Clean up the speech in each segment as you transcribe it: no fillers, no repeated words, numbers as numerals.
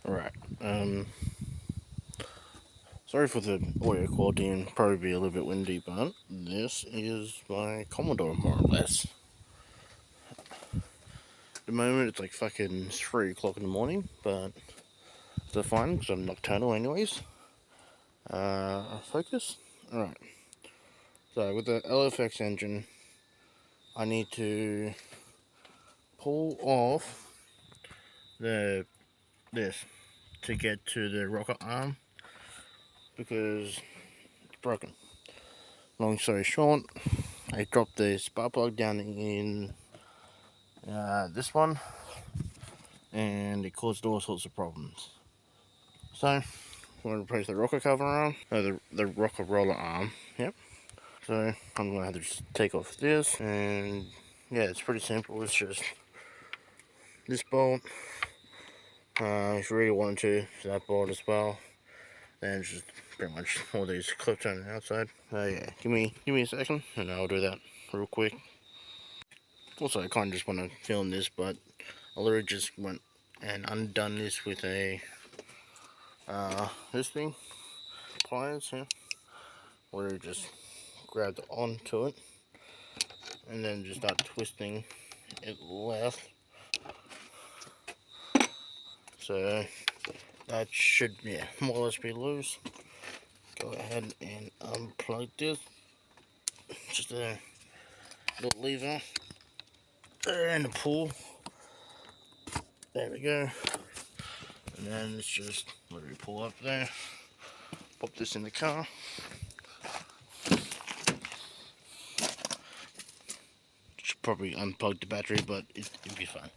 Alright, sorry for the audio quality and probably be a little bit windy, but this is my Commodore, more or less. At the moment, it's like fucking 3 o'clock in the morning, but it's fine because I'm nocturnal, anyways. Focus? Alright, so with the LFX engine, I need to pull off this to get to the rocker arm because it's broken. Long story short, I dropped the spark plug down in this one, and it caused all sorts of problems. So I'm going to replace the rocker cover arm, the rocker roller arm. Yep. So I'm going to have to just take off this, and yeah, it's pretty simple. It's just this bolt. If you really wanted to, that bolt as well. Then just pretty much all these clips on the outside. Yeah, give me a second, and I'll do that real quick. Also, I kind of just want to film this, but I literally just went and undone this with a this thing, pliers here. Literally just grabbed onto it, and then just start twisting it left. So that should, yeah, more or less be loose. Go ahead and unplug this. Just a little lever there and a pull. There we go. And then it's just literally pull up there. Pop this in the car. Should probably unplug the battery, but it'll be fine.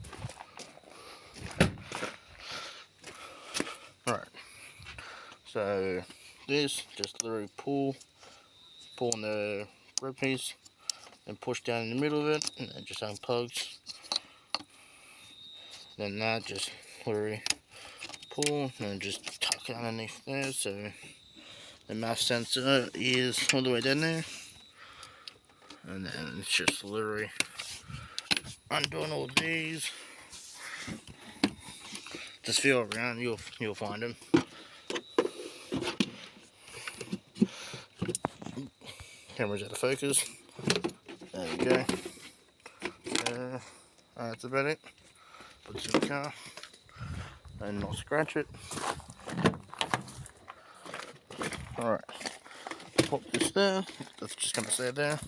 Alright. So this, just literally pull on the red piece and push down in the middle of it, and it just unplugs. Then that, just literally pull and just tuck it underneath there, so the mass sensor is all the way down there. And then it's just literally undoing all these. Just feel around, you'll find them. Camera's out of focus. There we go. That's about it. Put it in the car and not scratch it. Alright, pop this there. That's just going to stay there.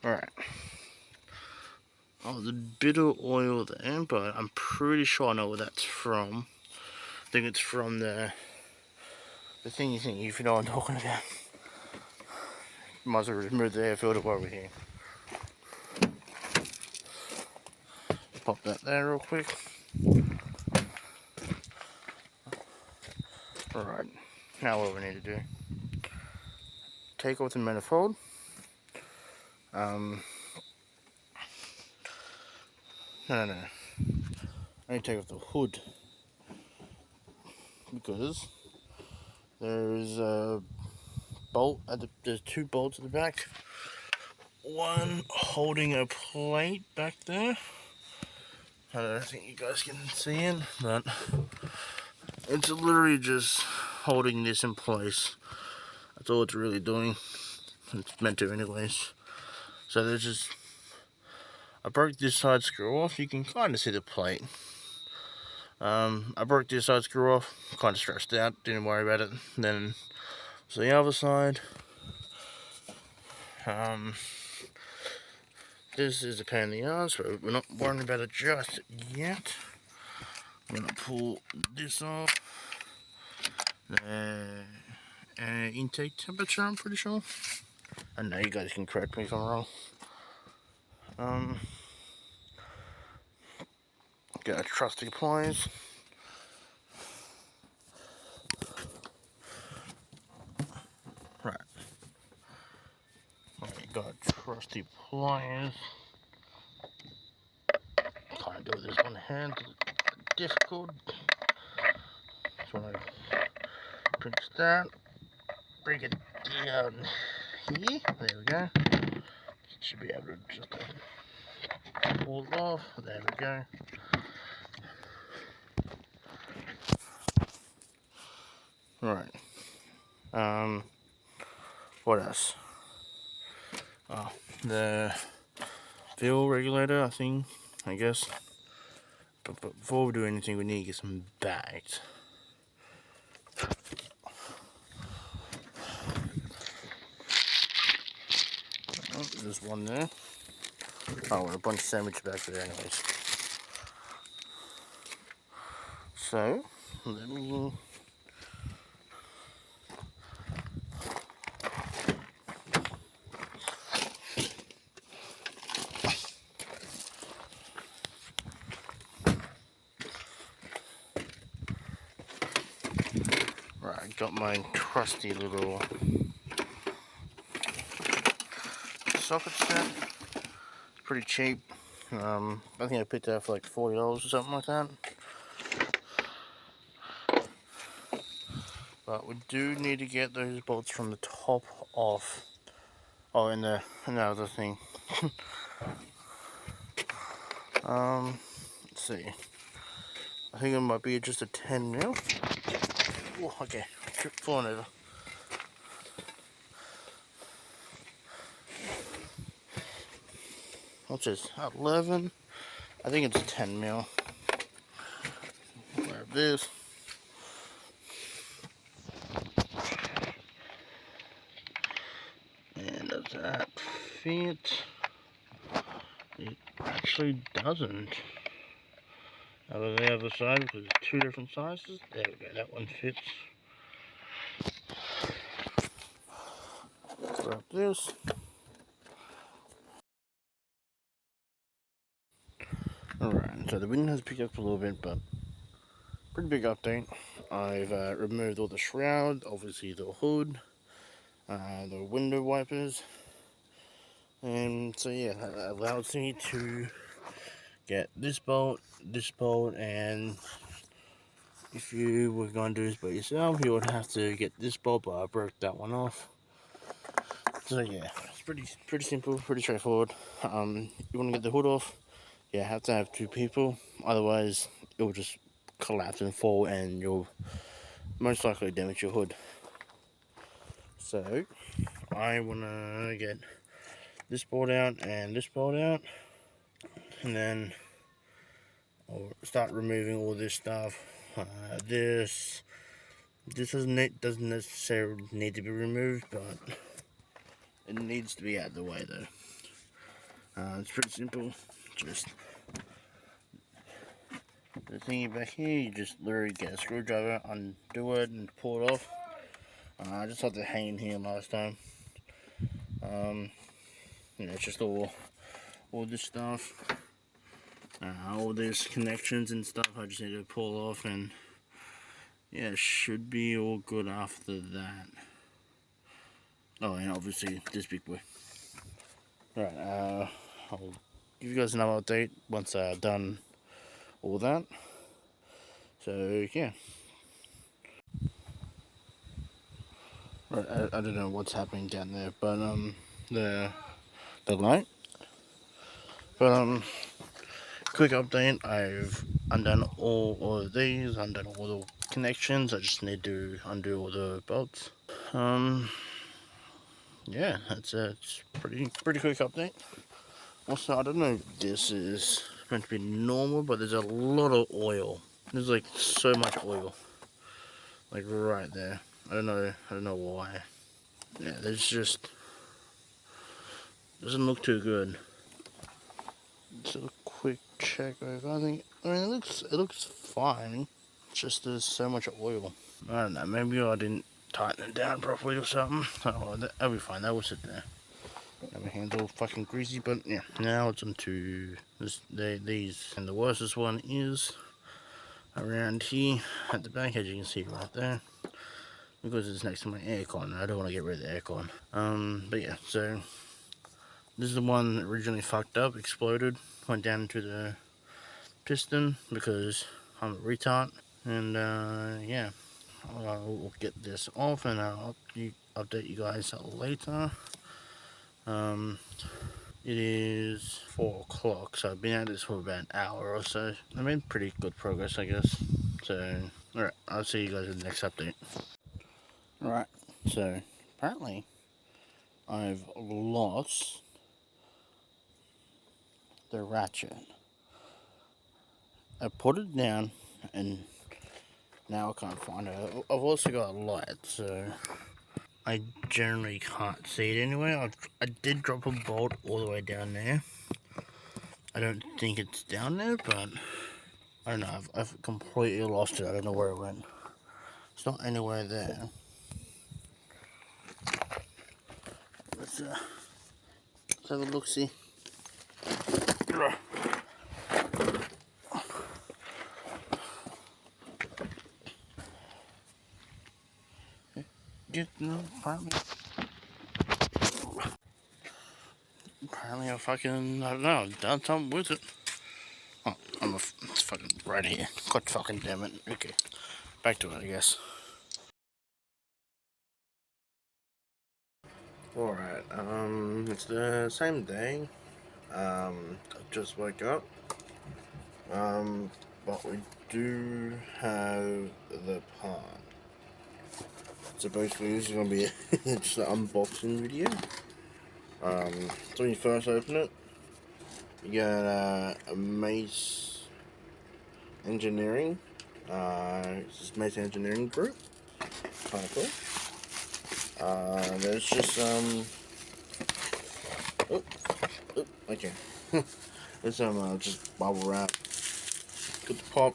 Alright. Oh, there's a bit of oil there, but I'm pretty sure I know where that's from. I think it's from the thingy, if you know what I'm talking about. Might as well remove the air filter while we're here. Pop that there real quick. Alright, now what we need to do. Take off the manifold. No. I need to take off the hood, because there's a bolt there's two bolts at the back. One holding a plate back there. I don't think you guys can see it, but it's literally just holding this in place. That's all it's really doing. It's meant to anyways. So there's just, I broke this side screw off. You can kind of see the plate. I broke this side screw off, kind of stressed out, didn't worry about it. Then, so the other side, this is a pain in the ass, but we're not worrying about it just yet. I'm gonna pull this off. Intake temperature, I'm pretty sure. I know you guys can correct me if I'm wrong. Get our trusty pliers. Right. Alright, got trusty pliers. Can't do it with this one hand, difficult. Just want to pinch that, bring it down here. There we go. Should be able to just pulled off. There we go. Right. What else? Oh, the fuel regulator, I guess. But before we do anything, we need to get some bags. Oh, there's one there. Oh, and a bunch of sandwich bags there anyways. So, let me... Right, I got my trusty little socket set. Pretty cheap. I think I picked it up for like $40 or something like that. But we do need to get those bolts from the top off. Oh, and another thing. Let's see. I think it might be just a 10 mil. Oh, okay. Falling over. What's this? 11. I think it's 10 mil. Grab this. And does that fit? It actually doesn't. Out of the other side because it's two different sizes. There we go, that one fits. Grab this. Alright, so the wind has picked up a little bit, but pretty big update. I've removed all the shroud, obviously the hood, the window wipers, and so yeah, that allows me to get this bolt, and if you were going to do this by yourself, you would have to get this bolt, but I broke that one off. So yeah, it's pretty simple, pretty straightforward. You want to get the hood off, you have to have two people, otherwise it will just collapse and fall and you'll most likely damage your hood. So I want to get this bolt out and this bolt out, and then I'll start removing all this stuff. This doesn't necessarily need to be removed, but it needs to be out of the way though. It's pretty simple. Just the thingy back here, you just literally get a screwdriver, undo it, and pull it off. I just had to hang in here last time. It's just all this stuff, all these connections and stuff. I just need to pull off, and yeah, it should be all good after that. Oh, and obviously this big boy. Right, I'll give you guys another update once I've done all that. So yeah. Right, I don't know what's happening down there, but the light. But quick update. I've undone all of these, undone all the connections. I just need to undo all the bolts. Yeah, it's pretty quick update. Also, I don't know if this is meant to be normal, but there's a lot of oil. There's like so much oil, like right there. I don't know why. Yeah, there's just doesn't look too good. Just a quick check over. I mean it looks fine. It's just there's so much oil. I don't know. Maybe I didn't tighten it down properly or something. Oh, that'll be fine. That will sit there. My hand's all fucking greasy, but yeah. Now it's onto these, and the worstest one is around here at the back, as you can see right there, because it's next to my aircon. I don't want to get rid of the aircon. But yeah, so this is the one that originally fucked up, exploded, went down into the piston because I'm a retard, and yeah, I'll get this off and I'll update you guys later. It is 4 o'clock, so I've been at this for about an hour or so. I made pretty good progress, I guess. So, alright, I'll see you guys in the next update. Alright, so apparently I've lost the ratchet. I put it down and now I can't find it. I've also got a light, so I generally can't see it anyway. I did drop a bolt all the way down there. I don't think it's down there, but I don't know. I've completely lost it. I don't know where it went. It's not anywhere there. Let's have a look-see. No, apparently I don't know, done something with it. Oh, it's fucking right here. God fucking damn it. Okay, back to it, I guess. Alright, it's the same day. I just woke up. But we do have the part. So basically this is going to be just an unboxing video. So when you first open it, you got a Mace Engineering. This is Mace Engineering Group. Kind of cool. There's just okay. There's some just bubble wrap. Good to pop.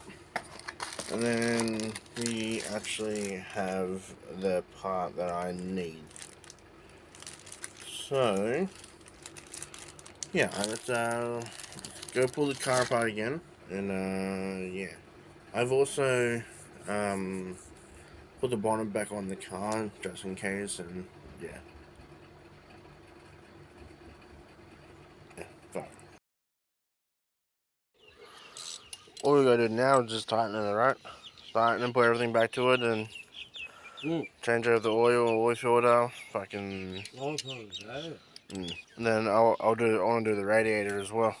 And then we actually have the part that I need. So yeah, let's go pull the car apart again. And yeah, I've also put the bonnet back on the car just in case. And yeah, fine. All we gotta do now is just tighten it, right? Tighten and put everything back to it and change over the oil filter, fucking. And then I want to do the radiator as well.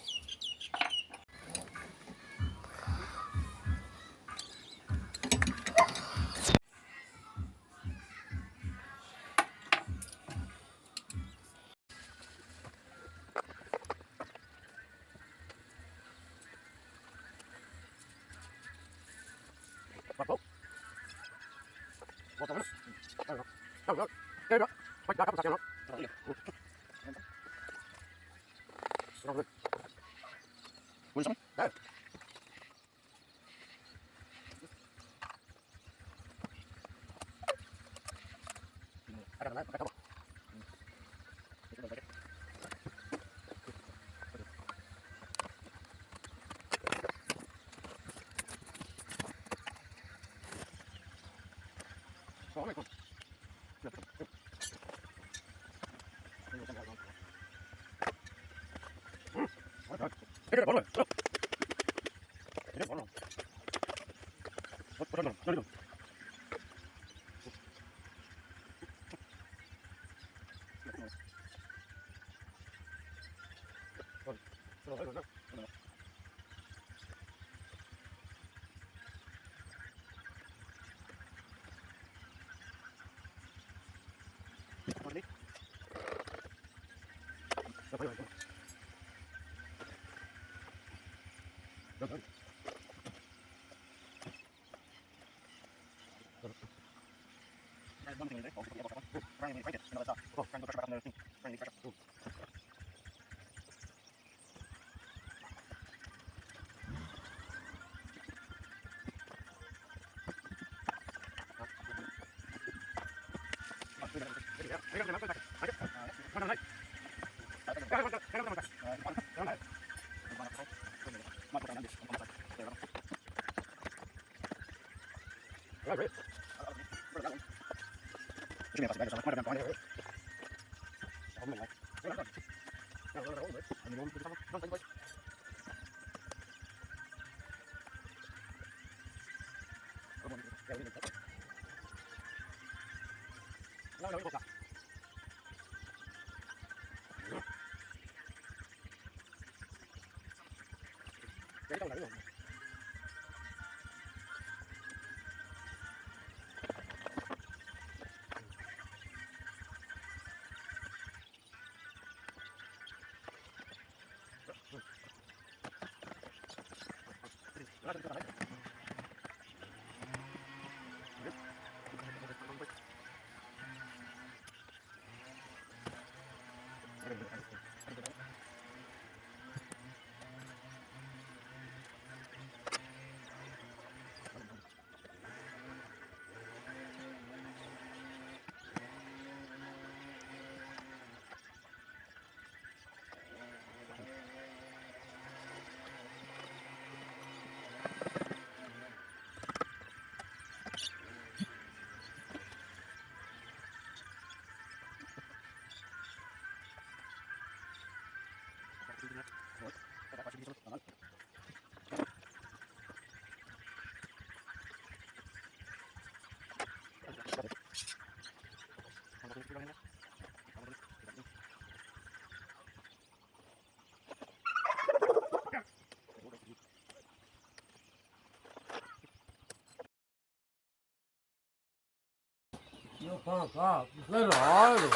Little idle.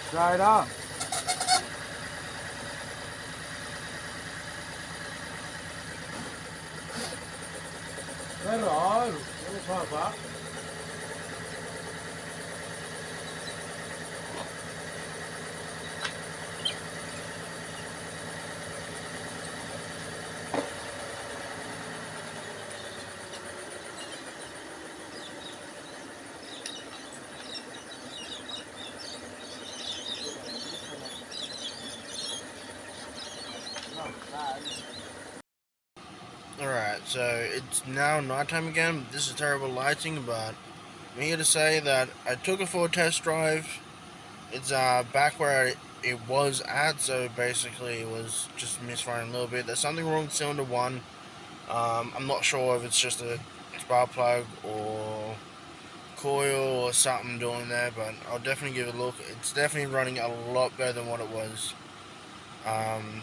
Straight up. Little idle. Little pump up. Alright, so it's now nighttime again. This is terrible lighting, but I'm here to say that I took it for a test drive. It's back where it was at, so basically it was just misfiring a little bit. There's something wrong with cylinder 1. I'm not sure if it's just a spark plug or coil or something doing there, but I'll definitely give it a look. It's definitely running a lot better than what it was.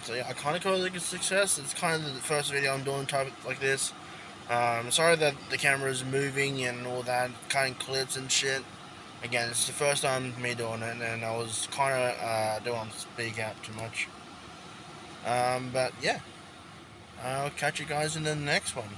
So yeah, I kind of call it like a success. It's kind of the first video I'm doing type like this. Sorry that the camera is moving and all that, cutting clips and shit. Again, it's the first time me doing it, and I was kind of don't want to speak out too much. But yeah, I'll catch you guys in the next one.